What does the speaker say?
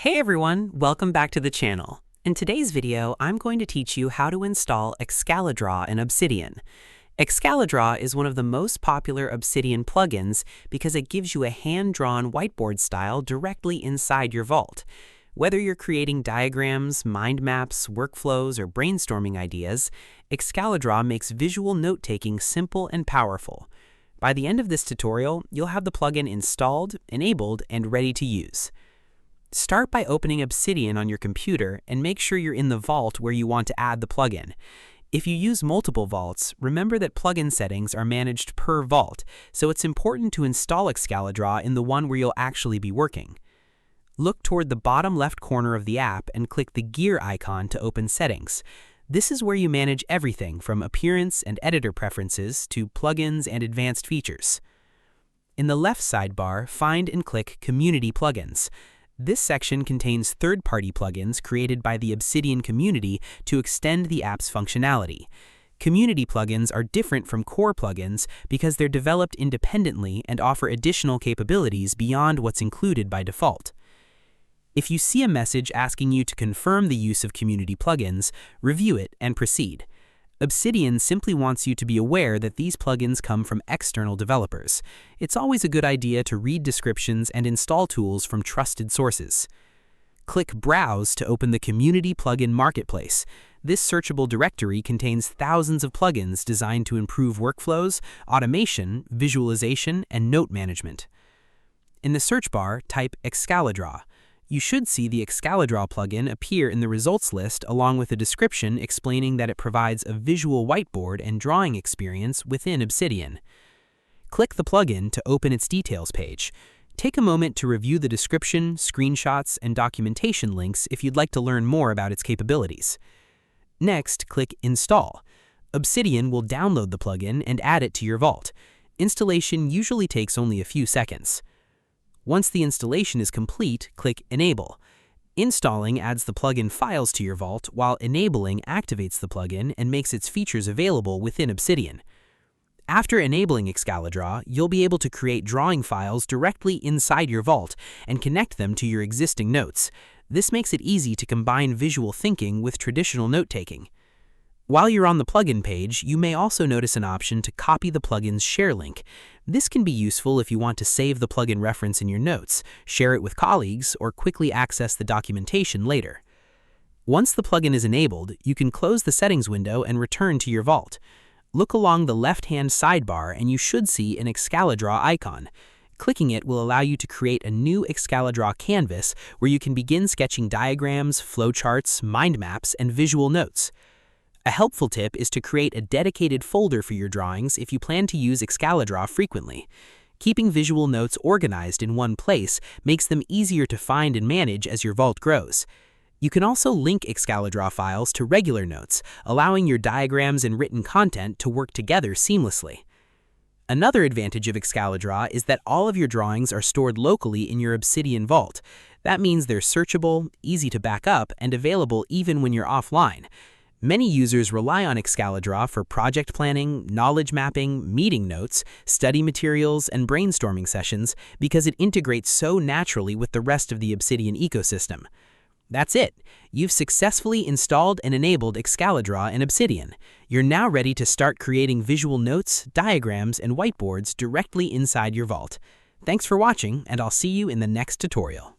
Hey everyone, welcome back to the channel. In today's video, I'm going to teach you how to install Excalidraw in Obsidian. Excalidraw is one of the most popular Obsidian plugins because it gives you a hand-drawn whiteboard style directly inside your vault. Whether you're creating diagrams, mind maps, workflows, or brainstorming ideas, Excalidraw makes visual note-taking simple and powerful. By the end of this tutorial, you'll have the plugin installed, enabled, and ready to use. Start by opening Obsidian on your computer and make sure you're in the vault where you want to add the plugin. If you use multiple vaults, remember that plugin settings are managed per vault, so it's important to install Excalidraw in the one where you'll actually be working. Look toward the bottom left corner of the app and click the gear icon to open settings. This is where you manage everything from appearance and editor preferences to plugins and advanced features. In the left sidebar, find and click Community Plugins. This section contains third-party plugins created by the Obsidian community to extend the app's functionality. Community plugins are different from core plugins because they're developed independently and offer additional capabilities beyond what's included by default. If you see a message asking you to confirm the use of community plugins, review it and proceed. Obsidian simply wants you to be aware that these plugins come from external developers. It's always a good idea to read descriptions and install tools from trusted sources. Click Browse to open the Community Plugin Marketplace. This searchable directory contains thousands of plugins designed to improve workflows, automation, visualization, and note management. In the search bar, type Excalidraw. You should see the Excalidraw plugin appear in the results list along with a description explaining that it provides a visual whiteboard and drawing experience within Obsidian. Click the plugin to open its details page. Take a moment to review the description, screenshots, and documentation links if you'd like to learn more about its capabilities. Next, click Install. Obsidian will download the plugin and add it to your vault. Installation usually takes only a few seconds. Once the installation is complete, click Enable. Installing adds the plugin files to your vault, while enabling activates the plugin and makes its features available within Obsidian. After enabling Excalidraw, you'll be able to create drawing files directly inside your vault and connect them to your existing notes. This makes it easy to combine visual thinking with traditional note-taking. While you're on the plugin page, you may also notice an option to copy the plugin's share link. This can be useful if you want to save the plugin reference in your notes, share it with colleagues, or quickly access the documentation later. Once the plugin is enabled, you can close the settings window and return to your vault. Look along the left-hand sidebar and you should see an Excalidraw icon. Clicking it will allow you to create a new Excalidraw canvas where you can begin sketching diagrams, flowcharts, mind maps, and visual notes. A helpful tip is to create a dedicated folder for your drawings if you plan to use Excalidraw frequently. Keeping visual notes organized in one place makes them easier to find and manage as your vault grows. You can also link Excalidraw files to regular notes, allowing your diagrams and written content to work together seamlessly. Another advantage of Excalidraw is that all of your drawings are stored locally in your Obsidian vault. That means they're searchable, easy to back up, and available even when you're offline. Many users rely on Excalidraw for project planning, knowledge mapping, meeting notes, study materials, and brainstorming sessions because it integrates so naturally with the rest of the Obsidian ecosystem. That's it. You've successfully installed and enabled Excalidraw in Obsidian. You're now ready to start creating visual notes, diagrams, and whiteboards directly inside your vault. Thanks for watching, and I'll see you in the next tutorial.